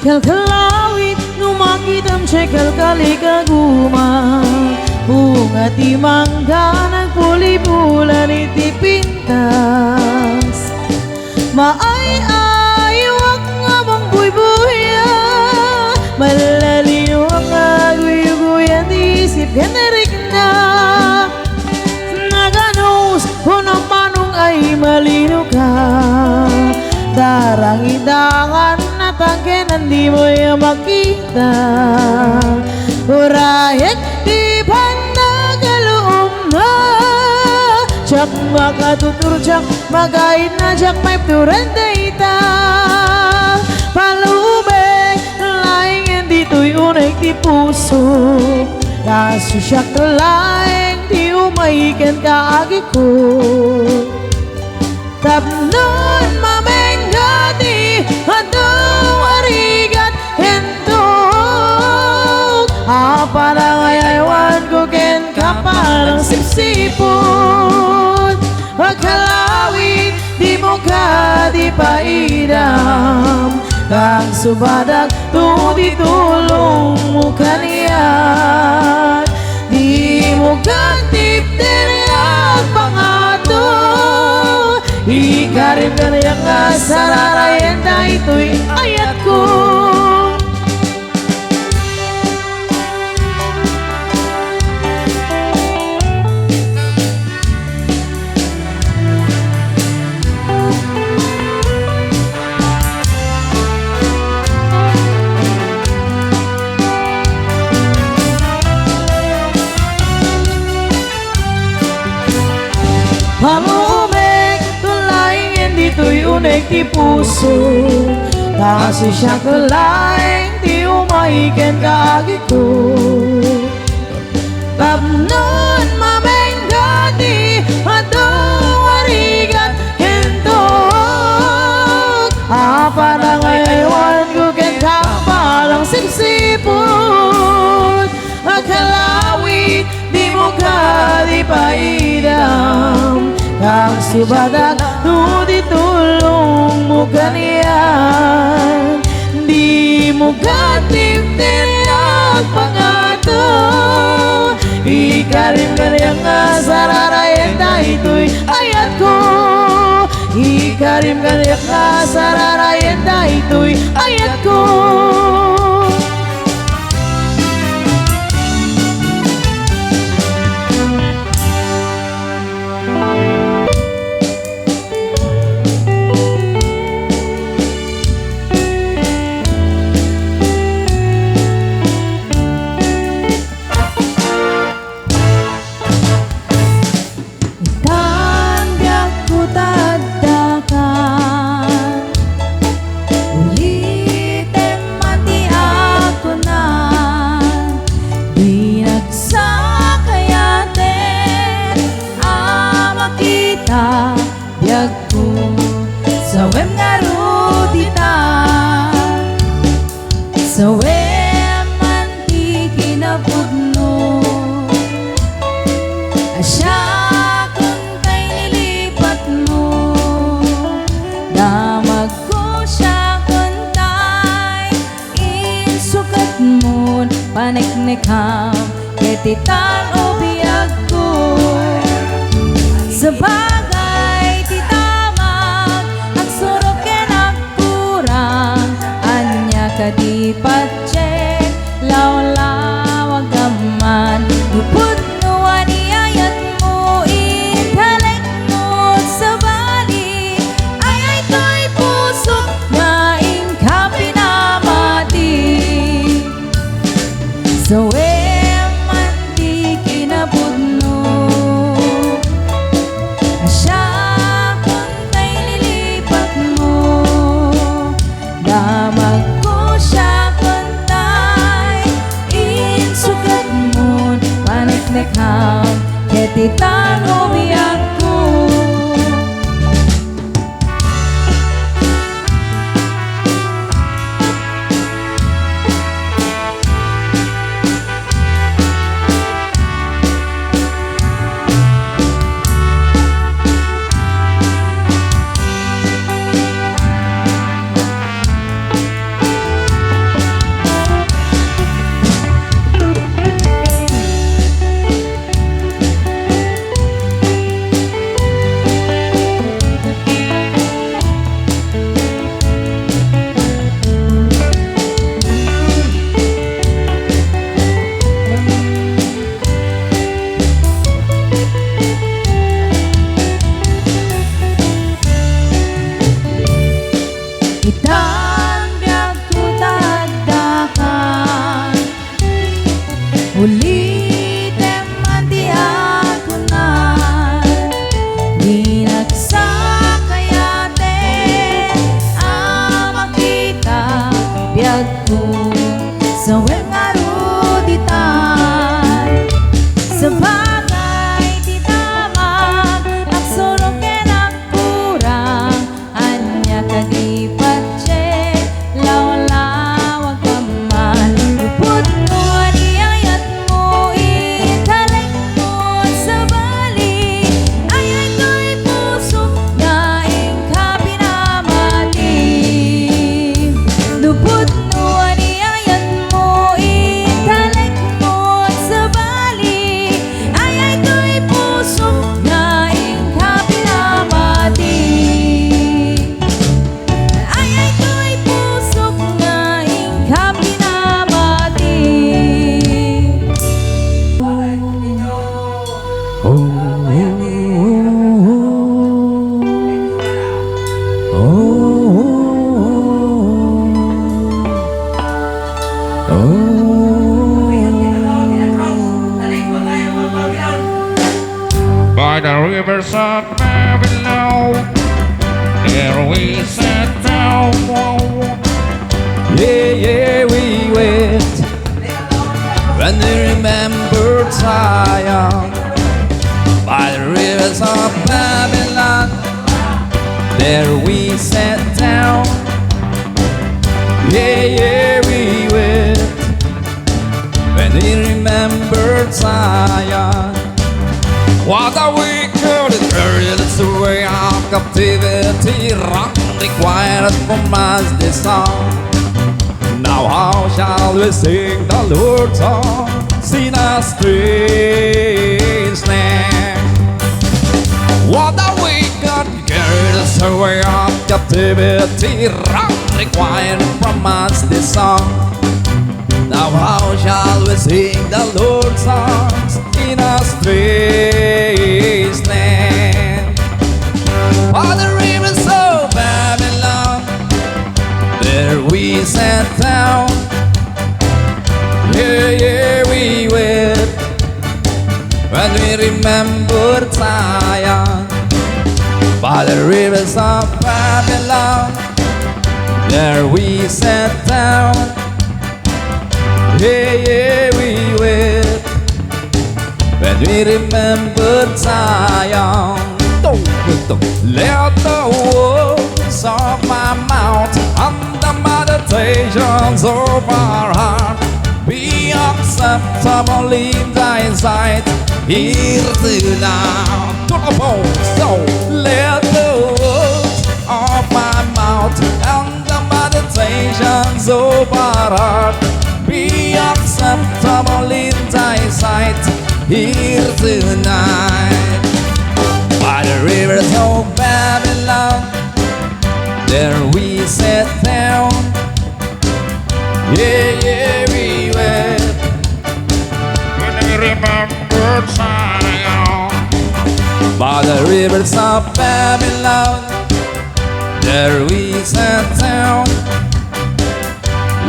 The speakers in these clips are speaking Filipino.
Kalkalawit, numakitam siya kalkalikaguma. Bunga ti mangga, nagpuli-pulan iti pintas. Maay-aywak nga bang buy-buya, malalino ang aguy-guyan, isip generik na. Naganos, kung ang manong ay malino ka, darang idangan na tangkenan di mo yung makita. Urayek di panagaloom na, tsak makatutur tsak magain na tsak may turanda ita. Palubeg laing dito'y unay ti puso, kaso siyak laing di umahikan kaagi ko. Tapnon mamengati hadong arigat hentog, apa na ngayaywan ko ken kapalang sipsipon. Pagkalawit di mo ka di paidam, kang subadak tuti tulong mo kaniyan. Di mo ka tiptin at pangato, ikarim ka niyang sararayan na ito'y ayat ko. Palumig, tulaing dito'y unig ti puso, kasi siya tulaing di umahikan kaagi ko. Tapnon mamenggati hadong warigat hentog, apa na ngayaywan ko ken kapalang sipsipon. Agkalawit di mo ka di paidam, kang subadak nuti tulong mo kaniyan. Di mo katiptin at pangato, ikarim ka niyang sararayan na ito'y ayat ko. Ikarim ka niyang sararayan na ito'y ayat ko. Sawem nga rudita, sawem man ti kinapudno, asya kung kay nilipat mo, damag ko siya kung tay insukat mo, paniknikam ketitang o biyag ko. Sabagay ti tamag ang surok ken agkurang, anya kadi patsyek lawlawag gaman. Pupudnuan iyayat mo intalek mo sa bali, ay to'y pusok nga inka pinamati. So man di kinapudno, asya kung kay nilipat mo, damag ko siya kung tay insukat mo, paniknikam ketitang umiyak ko. ulitin man di ako na di nagsakayatin ang makita biyag ko sa wengaro di tan sa bagay di tamang aksurong kinagkurang anya kagipat che lawlawag kaman upod mo aniyayat mo italik mo sa bali ayay ko'y puso ngaing kapinamati lupod mo aniyayat mo italik mo sa bali ayay ko'y puso ngaing kapinamati ayay ko'y puso ngaing kapinamati. By the rivers of Babylon, there we sat down. Yeah, yeah, we went when we remembered Zion. By the rivers of Babylon, there we sat down. Yeah, yeah, we went when we remembered Zion. What a wicked period, it's the way of captivity, wrong required from us this song. Now how shall we sing the Lord's song in a strange land? What a wicked period, it's the way of captivity, wrong required from us this song. Now how shall we sing the Lord's songs in a strange land? By the rivers of Babylon, there we sat down. Yeah, yeah, we wept when we remembered Zion. By the rivers of Babylon, there we sat down. Yeah, yeah, we wept when we remembered Zion. Let the words of my mouth and the meditations of our heart be acceptable in thy sight here tonight. So let the words of my mouth and the meditations of our heart be acceptable in thy sight here tonight. By the rivers of Babylon, there we sat down. Yeah, yeah, we wept When we remembered Zion. by the rivers of Babylon, there we sat down.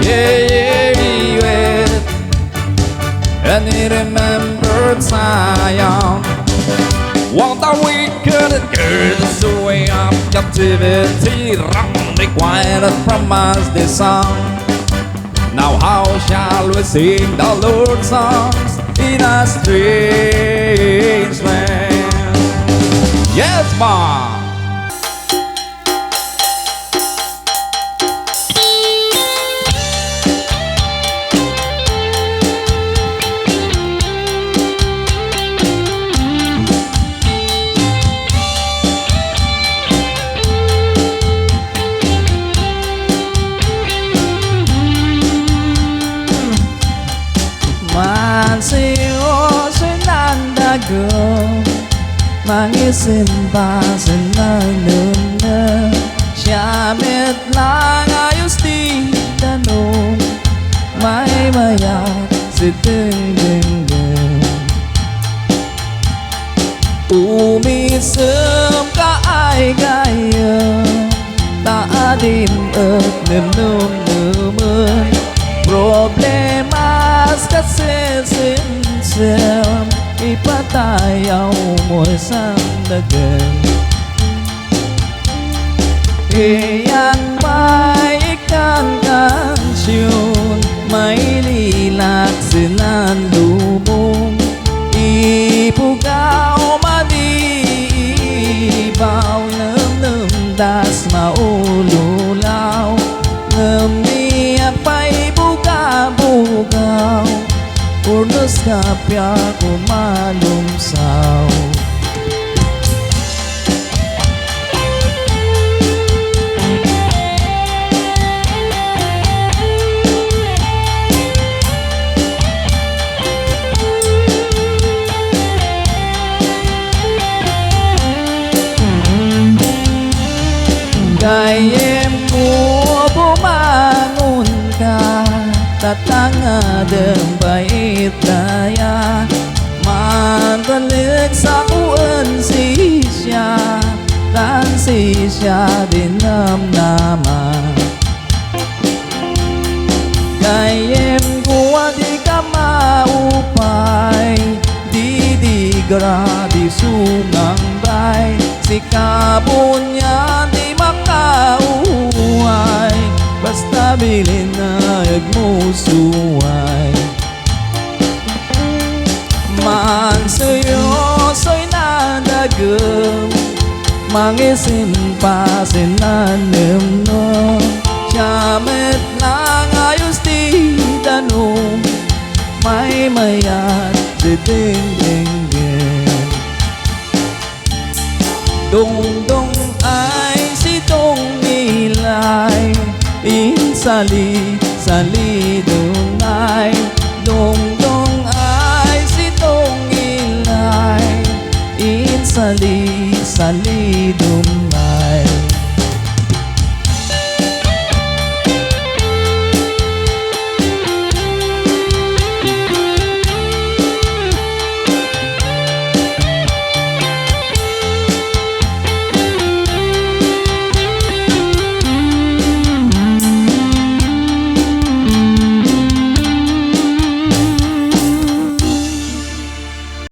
Yeah, yeah, we wept and we remembered Zion. What a wicked girl is the way of captivity, wrong required from us this song. Now how shall we sing the Lord's songs in a strange land? Yes, ma. Mangisimba senang-nuna Syamit lang ayos di tanong May mayat si ding-ding-ding Umisem ka ay gaya Taadim at num-num-numun Problemas kasi sớm ipatayaw mo sang dagan Iyan may ikan kansyon may lilak sinan lubong ipugaw madibaw nem das maululaw nem niyak pa'y buga-bugaw urnos kapya kumalumsaw Kayem ko bumangon ka Tatanga dembait daya Mandalik sa uan sisya Dan sisya dinamnama Kayem ko di ka maupay Di grabe sungang bay Si kabunya di makauhay Basta bilin na agmusuhay Man seryoso'y nadagam Mangisin pa sinanim no Siyamet lang ayos di danom May mayat di ding-ding-ding Dong-dong ay si dong nilay Insali, sali dong ay Dong-dong ay si dong nilay Insali,